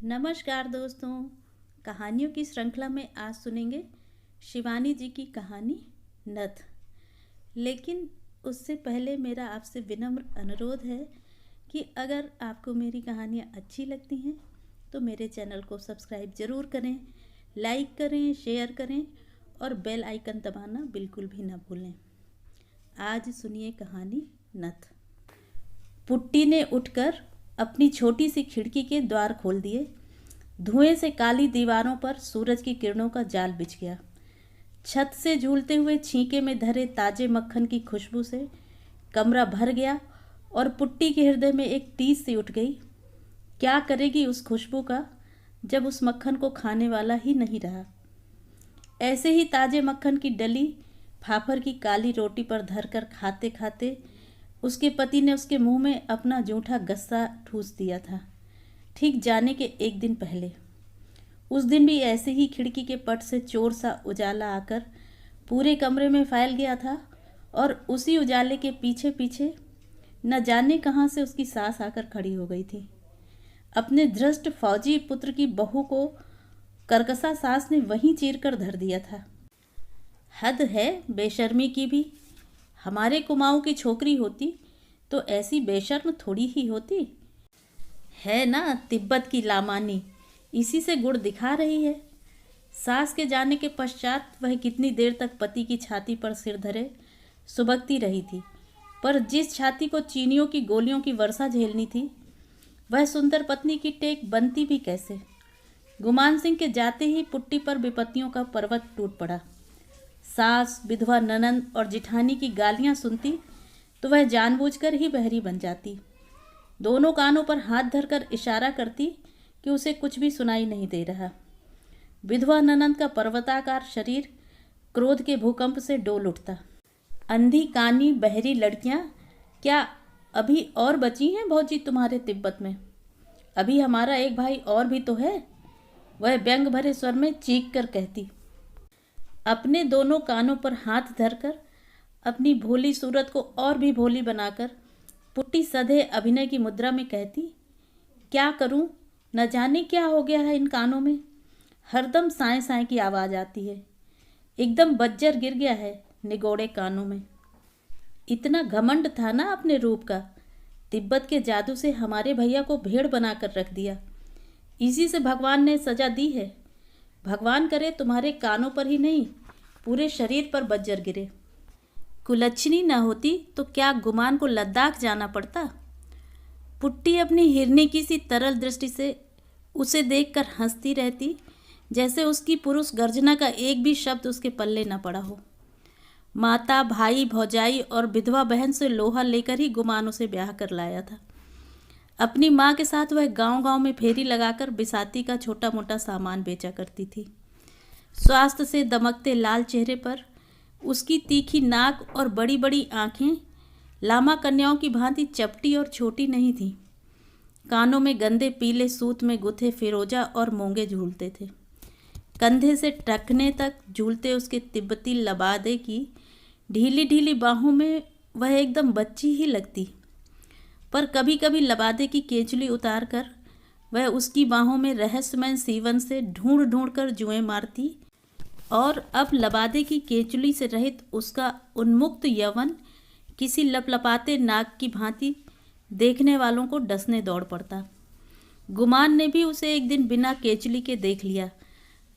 नमस्कार दोस्तों। कहानियों की श्रृंखला में आज सुनेंगे शिवानी जी की कहानी नथ। लेकिन उससे पहले मेरा आपसे विनम्र अनुरोध है कि अगर आपको मेरी कहानियाँ अच्छी लगती हैं तो मेरे चैनल को सब्सक्राइब ज़रूर करें, लाइक करें, शेयर करें और बेल आइकन दबाना बिल्कुल भी ना भूलें। आज सुनिए कहानी नथ। पुट्टी ने उठकर अपनी छोटी सी खिड़की के द्वार खोल दिए। धुएं से काली दीवारों पर सूरज की किरणों का जाल बिछ गया। छत से झूलते हुए छींके में धरे ताजे मक्खन की खुशबू से कमरा भर गया और पुट्टी के हृदय में एक टीस सी उठ गई। क्या करेगी उस खुशबू का जब उस मक्खन को खाने वाला ही नहीं रहा। ऐसे ही ताजे मक्खन की डली फाफर की काली रोटी पर धरकर खाते खाते उसके पति ने उसके मुंह में अपना जूठा गस्सा ठूस दिया था। ठीक जाने के एक दिन पहले उस दिन भी ऐसे ही खिड़की के पट से चोर सा उजाला आकर पूरे कमरे में फैल गया था और उसी उजाले के पीछे पीछे न जाने कहाँ से उसकी सास आकर खड़ी हो गई थी। अपने धृष्ट फौजी पुत्र की बहू को करकसा सास ने वहीं चीर कर धर दिया था। हद है बेशर्मी की भी। हमारे कुमाऊं की छोकरी होती तो ऐसी बेशर्म थोड़ी ही होती है ना। तिब्बत की लामानी इसी से गुड़ दिखा रही है। सास के जाने के पश्चात वह कितनी देर तक पति की छाती पर सिर धरे सुबकती रही थी, पर जिस छाती को चीनियों की गोलियों की वर्षा झेलनी थी वह सुंदर पत्नी की टेक बनती भी कैसे। गुमान सिंह के जाते ही पुट्टी पर विपत्तियों का पर्वत टूट पड़ा। सास, विधवा, ननंद और जिठानी की गालियां सुनती तो वह जानबूझकर ही बहरी बन जाती। दोनों कानों पर हाथ धरकर इशारा करती कि उसे कुछ भी सुनाई नहीं दे रहा। विधवा ननंद का पर्वताकार शरीर क्रोध के भूकंप से डोल उठता। अंधी कानी बहरी लड़कियां क्या अभी और बची हैं भौजी तुम्हारे तिब्बत में? अभी हमारा एक भाई और भी तो है, वह व्यंग भरे स्वर में चीख कर कहती। अपने दोनों कानों पर हाथ धरकर अपनी भोली सूरत को और भी भोली बनाकर पुट्टी सधे अभिनय की मुद्रा में कहती, क्या करूं, न जाने क्या हो गया है इन कानों में। हरदम साए साए की आवाज़ आती है। एकदम बज्जर गिर गया है निगोड़े कानों में। इतना घमंड था ना अपने रूप का। तिब्बत के जादू से हमारे भैया को भेड़ बनाकर रख दिया। इसी से भगवान ने सजा दी है। भगवान करे तुम्हारे कानों पर ही नहीं पूरे शरीर पर बज्जर गिरे। कुलच्छनी न होती तो क्या गुमान को लद्दाख जाना पड़ता। पुट्टी अपनी हिरनी की सी तरल दृष्टि से उसे देखकर हंसती रहती, जैसे उसकी पुरुष गर्जना का एक भी शब्द उसके पल्ले न पड़ा हो। माता, भाई, भौजाई और विधवा बहन से लोहा लेकर ही गुमान उसे ब्याह कर लाया था। अपनी माँ के साथ वह गांव-गांव में फेरी लगाकर बिसाती का छोटा मोटा सामान बेचा करती थी। स्वास्थ्य से दमकते लाल चेहरे पर उसकी तीखी नाक और बड़ी बड़ी आँखें लामा कन्याओं की भांति चपटी और छोटी नहीं थीं। कानों में गंदे पीले सूत में गुथे फिरोजा और मोंगे झूलते थे। कंधे से टखने तक झूलते उसके तिब्बती लबादे की ढीली ढीली बाहों में वह एकदम बच्ची ही लगती। पर कभी कभी लबादे की केंचुली उतार कर वह उसकी बाहों में रहस्यमय सीवन से ढूंढ ढूंढ कर जुएं मारती और अब लबादे की केंचुली से रहित उसका उन्मुक्त यौवन किसी लपलपाते नाग की भांति देखने वालों को डसने दौड़ पड़ता। गुमान ने भी उसे एक दिन बिना केंचुली के देख लिया।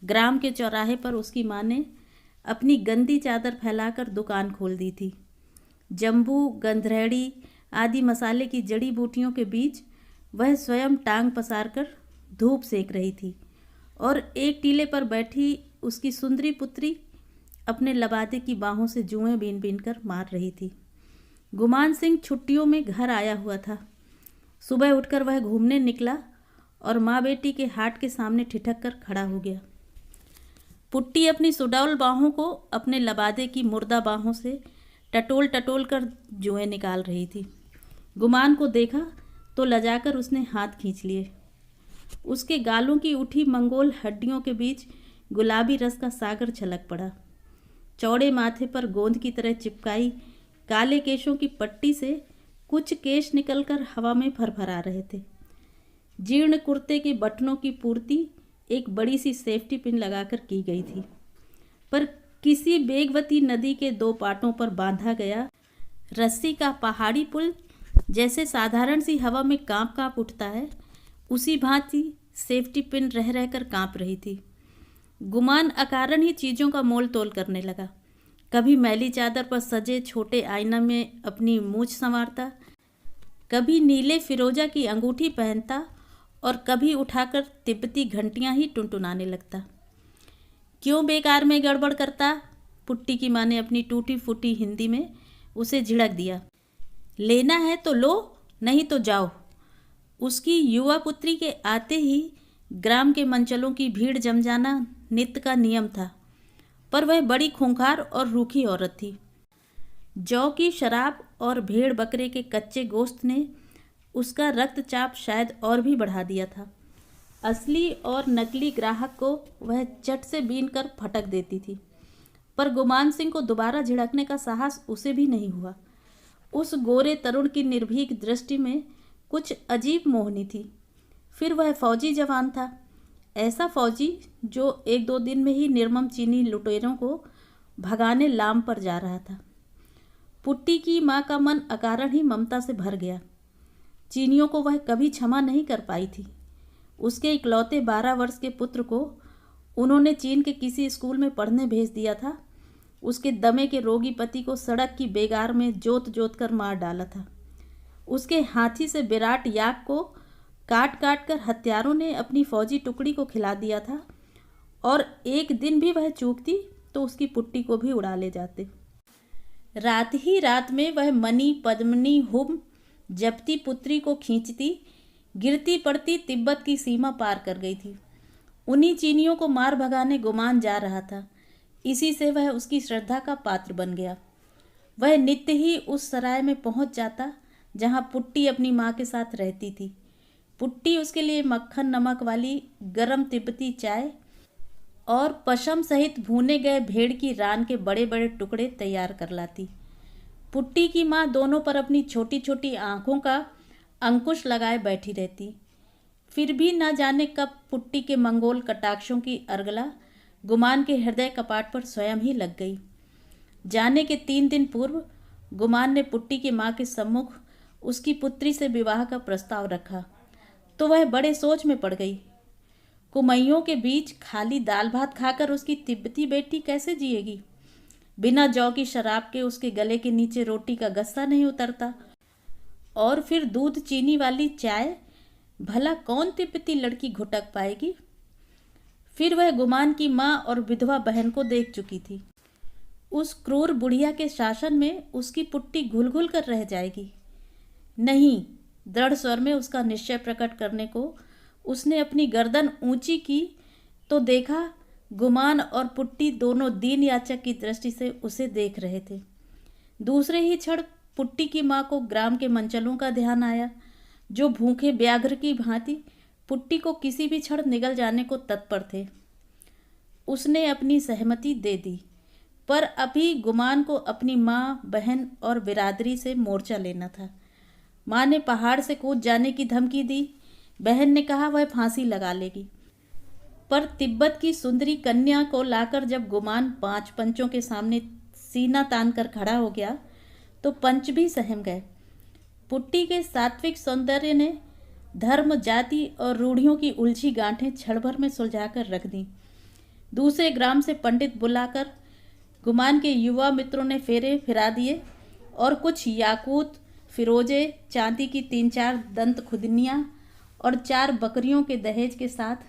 ग्राम के चौराहे पर उसकी माँ ने अपनी गंदी चादर फैलाकर दुकान खोल दी थी। जम्बू, गंधरेड़ी आदि मसाले की जड़ी बूटियों के बीच वह स्वयं टांग पसार कर धूप सेक रही थी और एक टीले पर बैठी उसकी सुंदरी पुत्री अपने लबादे की बाहों से जुएं बीन बीन कर मार रही थी। गुमान सिंह छुट्टियों में घर आया हुआ था। सुबह उठकर वह घूमने निकला और माँ बेटी के हाट के सामने ठिठक कर खड़ा हो गया। पुट्टी अपनी सुडौल बाहों को अपने लबादे की मुर्दा बाहों से टटोल टटोल कर जुएं निकाल रही थी। गुमान को देखा तो लजाकर उसने हाथ खींच लिए। उसके गालों की उठी मंगोल हड्डियों के बीच गुलाबी रस का सागर छलक पड़ा। चौड़े माथे पर गोंद की तरह चिपकाई काले केशों की पट्टी से कुछ केश निकलकर हवा में फरफरा रहे थे। जीर्ण कुर्ते के बटनों की पूर्ति एक बड़ी सी सेफ्टी पिन लगाकर की गई थी, पर किसी वेगवती नदी के दो पाटों पर बांधा गया रस्सी का पहाड़ी पुल जैसे साधारण सी हवा में कांप कांप उठता है, उसी भांति सेफ्टी पिन रह रहकर कांप रही थी। गुमान अकारण ही चीज़ों का मोल तोल करने लगा। कभी मैली चादर पर सजे छोटे आईना में अपनी मूछ संवारता, कभी नीले फिरोजा की अंगूठी पहनता और कभी उठाकर तिब्बती घंटियां ही टुनटुनाने लगता। क्यों बेकार में गड़बड़ करता? पुट्टी की माँ ने अपनी टूटी फूटी हिंदी में उसे झिड़क दिया। लेना है तो लो, नहीं तो जाओ। उसकी युवा पुत्री के आते ही ग्राम के मंचलों की भीड़ जम जाना नित्य का नियम था, पर वह बड़ी खूंखार और रूखी औरत थी। जौ की शराब और भेड़ बकरे के कच्चे गोश्त ने उसका रक्तचाप शायद और भी बढ़ा दिया था। असली और नकली ग्राहक को वह चट से बीन कर फटक देती थी, पर गुमान सिंह को दोबारा झिड़कने का साहस उसे भी नहीं हुआ। उस गोरे तरुण की निर्भीक दृष्टि में कुछ अजीब मोहनी थी। फिर वह फौजी जवान था, ऐसा फौजी जो 1-2 दिन में ही निर्मम चीनी लुटेरों को भगाने लाम पर जा रहा था। पुट्टी की माँ का मन अकारण ही ममता से भर गया। चीनियों को वह कभी क्षमा नहीं कर पाई थी। उसके इकलौते 12 वर्ष के पुत्र को उन्होंने चीन के किसी स्कूल में पढ़ने भेज दिया था। उसके दमे के रोगी पति को सड़क की बेगार में जोत जोत कर मार डाला था। उसके हाथी से विराट याक को काट काट कर हत्यारों ने अपनी फौजी टुकड़ी को खिला दिया था, और एक दिन भी वह चूकती तो उसकी पुट्टी को भी उड़ा ले जाते। रात ही रात में वह मनी पद्मनी हुम जपती पुत्री को खींचती गिरती पड़ती तिब्बत की सीमा पार कर गई थी। उन्हीं चीनियों को मार भगाने गुमान जा रहा था। इसी से वह उसकी श्रद्धा का पात्र बन गया। वह नित्य ही उस सराय में पहुंच जाता जहां पुट्टी अपनी माँ के साथ रहती थी। पुट्टी उसके लिए मक्खन नमक वाली गरम तिब्बती चाय और पशम सहित भूने गए भेड़ की रान के बड़े बड़े टुकड़े तैयार कर लाती। पुट्टी की माँ दोनों पर अपनी छोटी छोटी आंखों का अंकुश लगाए बैठी रहती। फिर भी न जाने कब पुट्टी के मंगोल कटाक्षों की अर्गला गुमान के हृदय कपाट पर स्वयं ही लग गई। जाने के 3 दिन पूर्व गुमान ने पुट्टी की माँ के सम्मुख उसकी पुत्री से विवाह का प्रस्ताव रखा तो वह बड़े सोच में पड़ गई। कुमैयों के बीच खाली दाल भात खाकर उसकी तिब्बती बेटी कैसे जिएगी? बिना जौ की शराब के उसके गले के नीचे रोटी का गस्सा नहीं उतरता, और फिर दूध चीनी वाली चाय भला कौन तिब्बती लड़की घुटक पाएगी? फिर वह गुमान की माँ और विधवा बहन को देख चुकी थी। उस क्रूर बुढ़िया के शासन में उसकी पुट्टी घुल घुल कर रह जाएगी। नहीं, दृढ़ स्वर में उसका निश्चय प्रकट करने को उसने अपनी गर्दन ऊंची की तो देखा गुमान और पुट्टी दोनों दीन याचक की दृष्टि से उसे देख रहे थे। दूसरे ही क्षण पुट्टी की माँ को ग्राम के मंचलों का ध्यान आया, जो भूखे व्याघ्र की भांति पुट्टी को किसी भी क्षण निगल जाने को तत्पर थे। उसने अपनी सहमति दे दी, पर अभी गुमान को अपनी माँ, बहन और बिरादरी से मोर्चा लेना था। माँ ने पहाड़ से कूद जाने की धमकी दी। बहन ने कहा वह फांसी लगा लेगी। पर तिब्बत की सुंदरी कन्या को लाकर जब गुमान 5 पंचों के सामने सीना तान कर खड़ा हो गया तो पंच भी सहम गए। पुट्टी के सात्विक सौंदर्य ने धर्म, जाति और रूढ़ियों की उलझी गांठें क्षण भर में सुलझाकर रख दी। दूसरे ग्राम से पंडित बुलाकर गुमान के युवा मित्रों ने फेरे फिरा दिए और कुछ याकूत, फिरोजे, चांदी की 3-4 दंत खुदनियाँ और 4 बकरियों के दहेज के साथ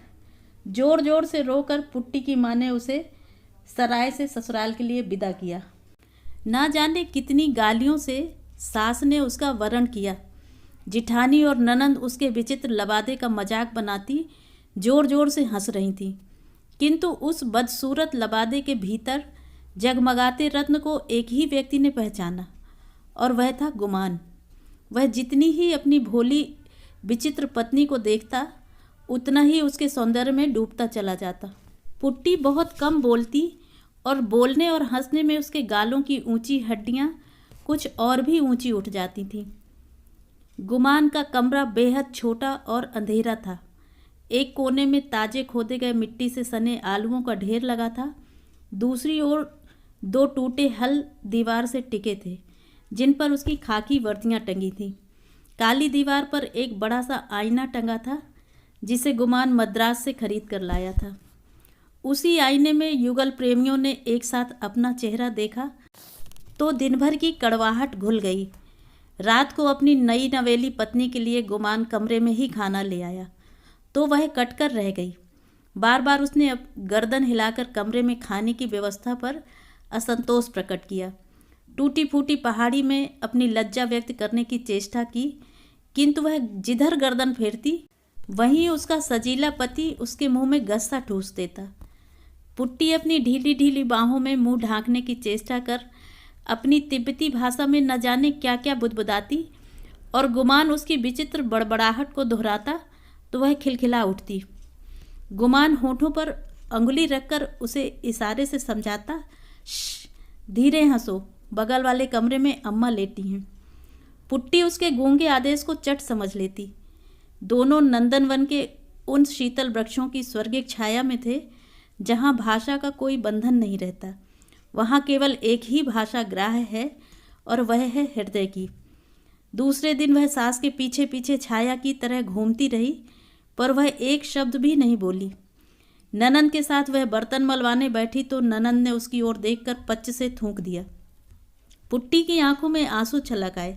जोर जोर से रोकर पुट्टी की माँ ने उसे सराय से ससुराल के लिए विदा किया। ना जाने कितनी गालियों से सास ने उसका वरण किया। जिठानी और ननंद उसके विचित्र लबादे का मजाक बनाती जोर जोर से हंस रही थीं, किंतु उस बदसूरत लबादे के भीतर जगमगाते रत्न को एक ही व्यक्ति ने पहचाना, और वह था गुमान। वह जितनी ही अपनी भोली विचित्र पत्नी को देखता उतना ही उसके सौंदर्य में डूबता चला जाता। पुट्टी बहुत कम बोलती और बोलने और हंसने में उसके गालों की ऊंची हड्डियां कुछ और भी ऊंची उठ जाती थीं। गुमान का कमरा बेहद छोटा और अंधेरा था। एक कोने में ताजे खोदे गए मिट्टी से सने आलुओं का ढेर लगा था। दूसरी ओर 2 टूटे हल दीवार से टिके थे, जिन पर उसकी खाकी वर्दियां टंगी थीं। काली दीवार पर एक बड़ा सा आईना टंगा था, जिसे गुमान मद्रास से खरीद कर लाया था। उसी आईने में युगल प्रेमियों ने एक साथ अपना चेहरा देखा तो दिन भर की कड़वाहट घुल गई। रात को अपनी नई नवेली पत्नी के लिए गुमान कमरे में ही खाना ले आया तो वह कटकर रह गई। बार बार उसने गर्दन हिलाकर कमरे में खाने की व्यवस्था पर असंतोष प्रकट किया। टूटी फूटी पहाड़ी में अपनी लज्जा व्यक्त करने की चेष्टा की, किंतु वह जिधर गर्दन फेरती वहीं उसका सजीला पति उसके मुंह में गस्सा ठूस देता। पुट्टी अपनी ढीली ढीली बाहों में मुंह ढांकने की चेष्टा कर अपनी तिब्बती भाषा में न जाने क्या क्या बुदबुदाती और गुमान उसकी विचित्र बड़बड़ाहट को दोहराता तो वह खिलखिला उठती। गुमान होठों पर अंगुली रखकर उसे इशारे से समझाता, श्श, धीरे हंसो, बगल वाले कमरे में अम्मा लेटी हैं। पुट्टी उसके गूंगे आदेश को चट समझ लेती। दोनों नंदनवन के उन शीतल वृक्षों की स्वर्गीय छाया में थे, जहाँ भाषा का कोई बंधन नहीं रहता। वहाँ केवल एक ही भाषा ग्राह्य है और वह है हृदय की। दूसरे दिन वह सास के पीछे पीछे छाया की तरह घूमती रही, पर वह एक शब्द भी नहीं बोली। ननंद के साथ वह बर्तन मलवाने बैठी तो ननंद ने उसकी ओर देखकर पच्च से थूक दिया। पुट्टी की आंखों में आंसू छलक आए।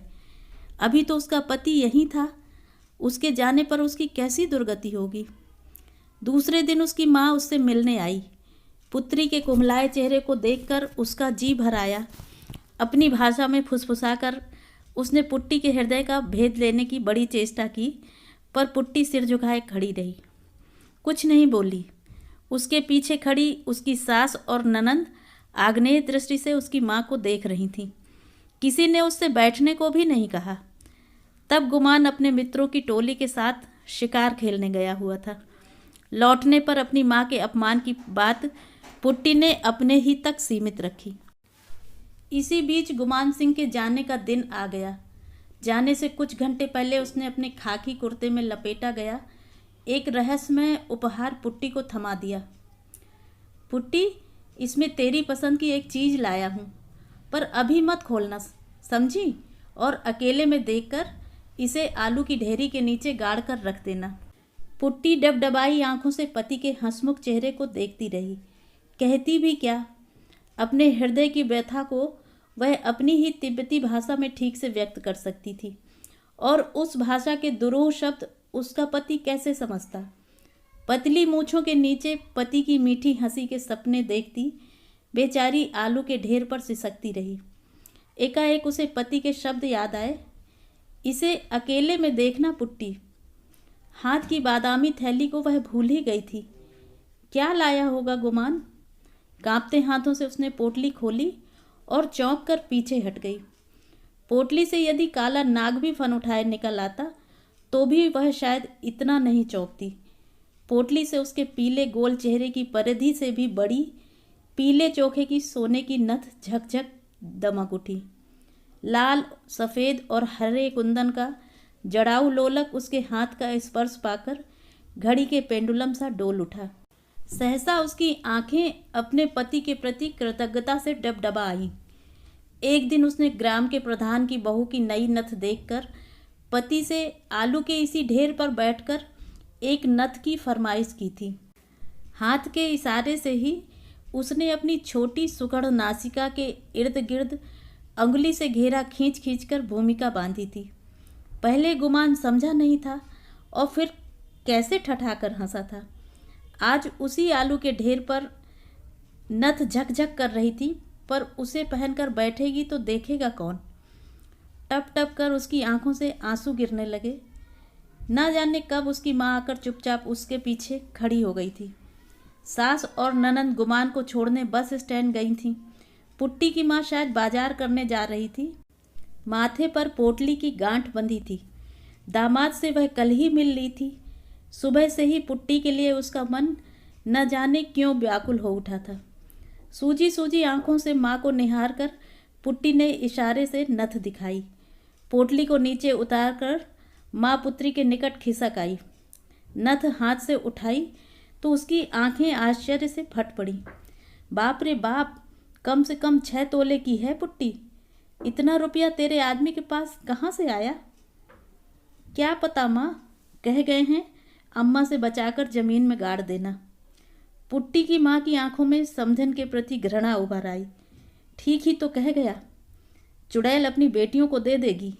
अभी तो उसका पति यहीं था, उसके जाने पर उसकी कैसी दुर्गति होगी। दूसरे दिन उसकी माँ उससे मिलने आई। पुत्री के कुम्हलाए चेहरे को देखकर उसका जी भर आया। अपनी भाषा में फुसफुसाकर उसने पुट्टी के हृदय का भेद लेने की बड़ी चेष्टा की, पर पुट्टी सिर झुकाए खड़ी रही, कुछ नहीं बोली। उसके पीछे खड़ी उसकी सास और ननंद आग्नेय दृष्टि से उसकी माँ को देख रही थीं। किसी ने उससे बैठने को भी नहीं कहा। तब गुमान अपने मित्रों की टोली के साथ शिकार खेलने गया हुआ था। लौटने पर अपनी माँ के अपमान की बात पुट्टी ने अपने ही तक सीमित रखी। इसी बीच गुमान सिंह के जाने का दिन आ गया। जाने से कुछ घंटे पहले उसने अपने खाकी कुर्ते में लपेटा गया एक रहस्यमय उपहार पुट्टी को थमा दिया। पुट्टी, इसमें तेरी पसंद की एक चीज़ लाया हूँ, पर अभी मत खोलना, समझी? और अकेले में देखकर इसे आलू की ढेरी के नीचे गाड़ कर रख देना। पुट्टी डबडबाई आंखों से पति के हंसमुख चेहरे को देखती रही। कहती भी क्या? अपने हृदय की व्यथा को वह अपनी ही तिब्बती भाषा में ठीक से व्यक्त कर सकती थी, और उस भाषा के दुरूह शब्द उसका पति कैसे समझता। पतली मूंछों के नीचे पति की मीठी हंसी के सपने देखती बेचारी आलू के ढेर पर सिसकती रही। एकाएक उसे पति के शब्द याद आए, इसे अकेले में देखना पुट्टी। हाथ की बादामी थैली को वह भूल ही गई थी। क्या लाया होगा गुमान? कांपते हाथों से उसने पोटली खोली और चौंक कर पीछे हट गई। पोटली से यदि काला नाग भी फन उठाए निकल आता तो भी वह शायद इतना नहीं चौंकती। पोटली से उसके पीले गोल चेहरे की परिधि से भी बड़ी पीले चोखे की सोने की नथ झकझक दमक उठी। लाल, सफ़ेद और हरे कुंदन का जड़ाऊ लोलक उसके हाथ का स्पर्श पाकर घड़ी के पेंडुलम सा डोल उठा। सहसा उसकी आंखें अपने पति के प्रति कृतज्ञता से डबडबा आईं। एक दिन उसने ग्राम के प्रधान की बहू की नई नथ देखकर पति से आलू के इसी ढेर पर बैठकर एक नथ की फरमाइश की थी। हाथ के इशारे से ही उसने अपनी छोटी सुघड़ नासिका के इर्द गिर्द अंगुली से घेरा खींच खींच कर भूमिका बांधी थी। पहले गुमान समझा नहीं था और फिर कैसे ठठाकर हंसा था। आज उसी आलू के ढेर पर नथ झकझक कर रही थी, पर उसे पहनकर बैठेगी तो देखेगा कौन। टप टप कर उसकी आंखों से आंसू गिरने लगे। न जाने कब उसकी माँ आकर चुपचाप उसके पीछे खड़ी हो गई थी। सास और ननंद गुमान को छोड़ने बस स्टैंड गई थीं। पुट्टी की माँ शायद बाजार करने जा रही थी। माथे पर पोटली की गांठ बंधी थी। दामाद से वह कल ही मिल ली थी। सुबह से ही पुट्टी के लिए उसका मन न जाने क्यों व्याकुल हो उठा था। सूजी सूजी आंखों से माँ को निहार कर पुट्टी ने इशारे से नथ दिखाई। पोटली को नीचे उतार कर माँ पुत्री के निकट खिसक आई। नथ हाथ से उठाई तो उसकी आंखें आश्चर्य से फट पड़ी। बाप रे बाप, कम से कम 6 तोले की है पुट्टी। इतना रुपया तेरे आदमी के पास कहाँ से आया? क्या पता माँ, कह गए हैं अम्मा से बचाकर जमीन में गाड़ देना। पुट्टी की माँ की आंखों में समधन के प्रति घृणा उभर आई। ठीक ही तो कह गया, चुड़ैल अपनी बेटियों को दे देगी।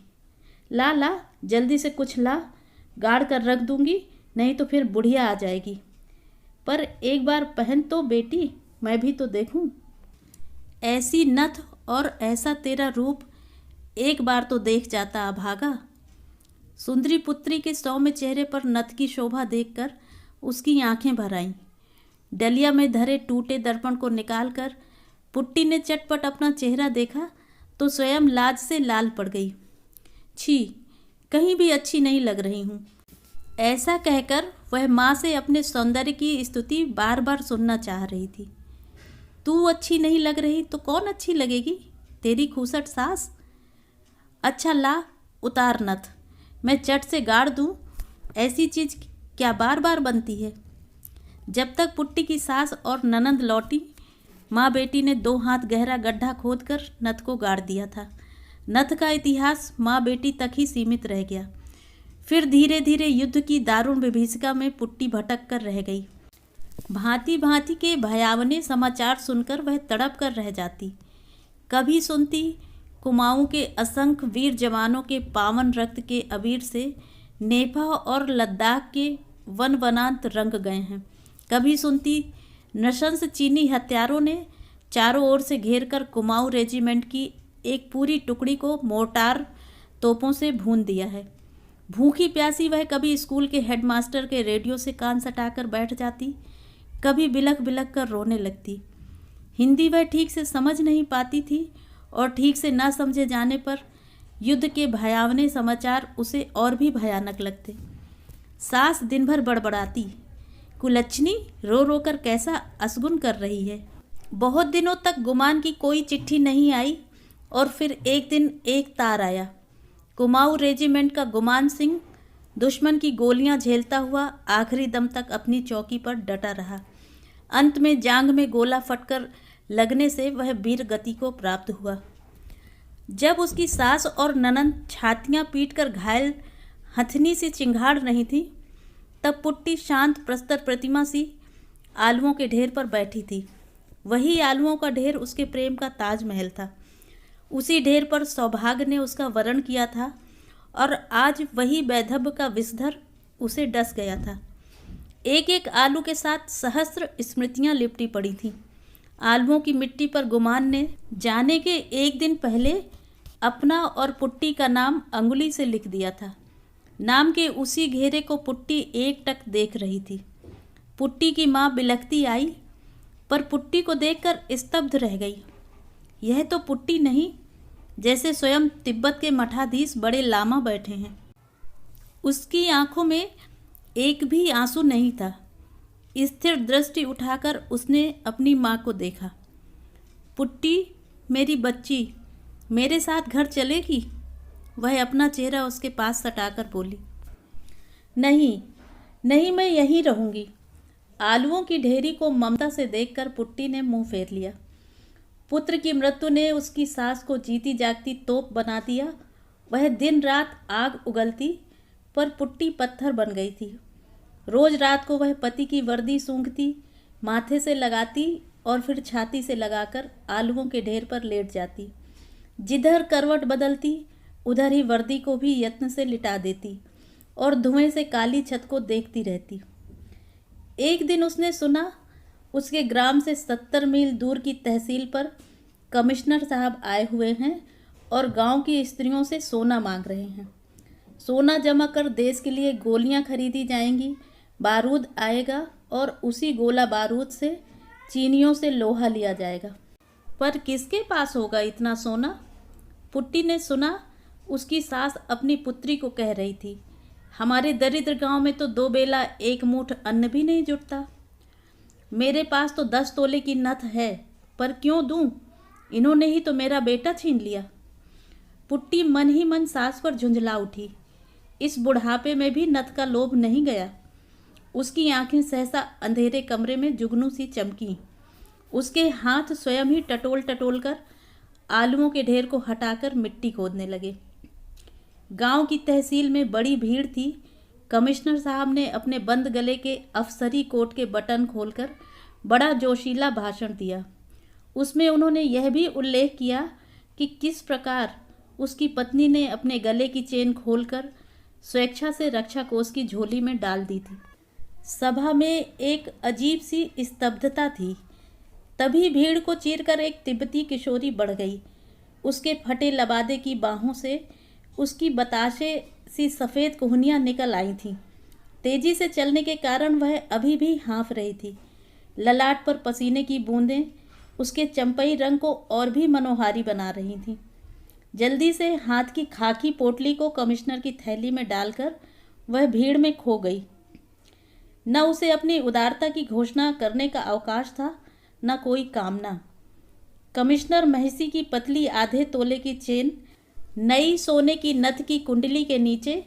ला ला जल्दी से कुछ ला, गाड़ कर रख दूंगी, नहीं तो फिर बुढ़िया आ जाएगी। पर एक बार पहन तो बेटी, मैं भी तो देखूं। ऐसी नथ और ऐसा तेरा रूप एक बार तो देख जाता अभागा। सुंदरी पुत्री के सौम्य चेहरे पर नथ की शोभा देखकर उसकी आंखें भर आईं। डलिया में धरे टूटे दर्पण को निकालकर पुट्टी ने चटपट अपना चेहरा देखा तो स्वयं लाज से लाल पड़ गई। छी, कहीं भी अच्छी नहीं लग रही हूँ। ऐसा कहकर वह माँ से अपने सौंदर्य की स्तुति बार बार सुनना चाह रही थी। तू अच्छी नहीं लग रही तो कौन अच्छी लगेगी? तेरी खूसट सास। अच्छा ला, उतार नथ, मैं चट से गाड़ दूँ। ऐसी चीज़ क्या बार बार बनती है? जब तक पुट्टी की सास और ननंद लौटी, माँ बेटी ने 2 हाथ गहरा गड्ढा खोदकर नथ को गाड़ दिया था। नथ का इतिहास माँ बेटी तक ही सीमित रह गया। फिर धीरे धीरे युद्ध की दारुण विभीषिका में पुट्टी भटक कर रह गई। भांति भांति के भयावने समाचार सुनकर वह तड़प कर रह जाती। कभी सुनती कुमाऊं के असंख्य वीर जवानों के पावन रक्त के अबीर से नेपा और लद्दाख के वन वनांत रंग गए हैं। कभी सुनती नृशंस चीनी हत्यारों ने चारों ओर से घेरकर कुमाऊं रेजिमेंट की एक पूरी टुकड़ी को मोर्टार तोपों से भून दिया है। भूखी प्यासी वह कभी स्कूल के हेडमास्टर के रेडियो से कान सटाकर बैठ जाती, कभी बिलख बिलख कर रोने लगती। हिंदी वह ठीक से समझ नहीं पाती थी और ठीक से ना समझे जाने पर युद्ध के भयावने समाचार उसे और भी भयानक लगते। सास दिन भर बड़बड़ाती, कुलच्छनी रो रो कर कैसा असगुन कर रही है। बहुत दिनों तक गुमान की कोई चिट्ठी नहीं आई और फिर एक दिन एक तार आया। कुमाऊं रेजिमेंट का गुमान सिंह दुश्मन की गोलियां झेलता हुआ आखिरी दम तक अपनी चौकी पर डटा रहा। अंत में जांघ में गोला फटकर लगने से वह वीर गति को प्राप्त हुआ। जब उसकी सास और ननंद छातियां पीटकर घायल हथनी से चिंगाड़ रही थी, तब पुट्टी शांत प्रस्तर प्रतिमा सी आलुओं के ढेर पर बैठी थी। वही आलुओं का ढेर उसके प्रेम का ताजमहल था। उसी ढेर पर सौभाग्य ने उसका वरण किया था और आज वही वैधव्य का विषधर उसे डस गया था। एक एक आलू के साथ सहस्त्र स्मृतियां लिपटी पड़ी थीं। आलुओं की मिट्टी पर गुमान ने जाने के एक दिन पहले अपना और पुट्टी का नाम अंगुली से लिख दिया था। नाम के उसी घेरे को पुट्टी एकटक देख रही थी। पुट्टी की माँ बिलखती आई, पर पुट्टी को देखकर स्तब्ध रह गई। यह तो पुट्टी नहीं, जैसे स्वयं तिब्बत के मठाधीश बड़े लामा बैठे हैं। उसकी आंखों में एक भी आंसू नहीं था। स्थिर दृष्टि उठाकर उसने अपनी माँ को देखा। पुट्टी, मेरी बच्ची, मेरे साथ घर चलेगी? वह अपना चेहरा उसके पास सटाकर बोली। नहीं नहीं, मैं यहीं रहूँगी। आलुओं की ढेरी को ममता से देखकर पुट्टी ने मुंह फेर लिया। पुत्र की मृत्यु ने उसकी सास को जीती जागती तोप बना दिया। वह दिन रात आग उगलती, पर पुट्टी पत्थर बन गई थी। रोज रात को वह पति की वर्दी सूंघती, माथे से लगाती और फिर छाती से लगाकर आलुओं के ढेर पर लेट जाती। जिधर करवट बदलती उधर ही वर्दी को भी यत्न से लिटा देती और धुएं से काली छत को देखती रहती। एक दिन उसने सुना उसके ग्राम से 70 मील दूर की तहसील पर कमिश्नर साहब आए हुए हैं और गांव की स्त्रियों से सोना मांग रहे हैं। सोना जमा कर देश के लिए गोलियां खरीदी जाएंगी, बारूद आएगा और उसी गोला बारूद से चीनियों से लोहा लिया जाएगा। पर किसके पास होगा इतना सोना? पुट्टी ने सुना उसकी सास अपनी पुत्री को कह रही थी, हमारे दरिद्र गांव में तो 2 बेला 1 मुठ अन्न भी नहीं जुटता। मेरे पास तो 10 तोले की नथ है, पर क्यों दूं? इन्होंने ही तो मेरा बेटा छीन लिया। पुट्टी मन ही मन सास पर झुंझला उठी। इस बुढ़ापे में भी नथ का लोभ नहीं गया। उसकी आंखें सहसा अंधेरे कमरे में जुगनू सी चमकी। उसके हाथ स्वयं ही टटोल टटोल कर आलुओं के ढेर को हटाकर मिट्टी खोदने लगे। गांव की तहसील में बड़ी भीड़ थी। कमिश्नर साहब ने अपने बंद गले के अफसरी कोट के बटन खोलकर बड़ा जोशीला भाषण दिया। उसमें उन्होंने यह भी उल्लेख किया कि किस प्रकार उसकी पत्नी ने अपने गले की चेन खोलकर स्वेच्छा से रक्षा कोष की झोली में डाल दी थी। सभा में एक अजीब सी स्तब्धता थी। तभी भीड़ को चीरकर एक तिब्बती किशोरी बढ़ गई। उसके फटे लबादे की बाहों से उसकी बताशे सी सफ़ेद कोहनियाँ निकल आई थीं। तेजी से चलने के कारण वह अभी भी हाँफ रही थी। ललाट पर पसीने की बूंदें उसके चंपई रंग को और भी मनोहारी बना रही थीं। जल्दी से हाथ की खाकी पोटली को कमिश्नर की थैली में डालकर वह भीड़ में खो गई। न उसे अपनी उदारता की घोषणा करने का अवकाश था, न कोई कामना। कमिश्नर महसी की पतली आधे तोले की चेन नई सोने की नथ की कुंडली के नीचे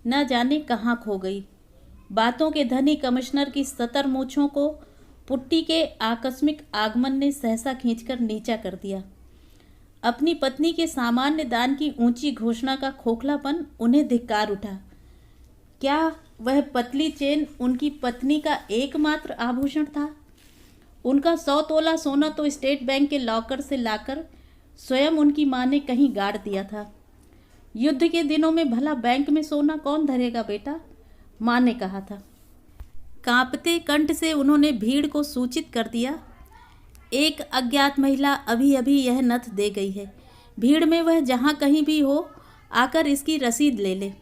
न जाने कहाँ खो गई। बातों के धनी कमिश्नर की सतर मूँछों को पुट्टी के आकस्मिक आगमन ने सहसा खींचकर नीचा कर दिया। अपनी पत्नी के सामान्य दान की ऊंची घोषणा का खोखलापन उन्हें धिक्कार उठा। क्या वह पतली चेन उनकी पत्नी का एकमात्र आभूषण था? उनका 100 तोला सोना तो स्टेट बैंक के लॉकर से लाकर स्वयं उनकी माँ ने कहीं गाड़ दिया था। युद्ध के दिनों में भला बैंक में सोना कौन धरेगा बेटा, माँ ने कहा था। कांपते कंठ से उन्होंने भीड़ को सूचित कर दिया, एक अज्ञात महिला अभी अभी यह नथ दे गई है। भीड़ में वह जहाँ कहीं भी हो आकर इसकी रसीद ले ले।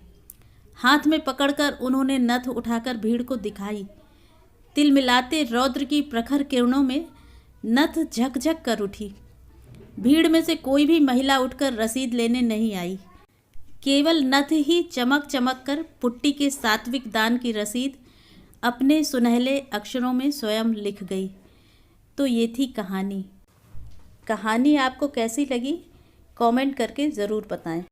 हाथ में पकड़कर उन्होंने नथ उठाकर भीड़ को दिखाई। तिलमिलाते रौद्र की प्रखर किरणों में नथ झकझक कर उठी। भीड़ में से कोई भी महिला उठकर रसीद लेने नहीं आई। केवल नथ ही चमक चमक कर पुट्टी के सात्विक दान की रसीद अपने सुनहले अक्षरों में स्वयं लिख गई। तो ये थी कहानी। कहानी आपको कैसी लगी कमेंट करके ज़रूर बताएं।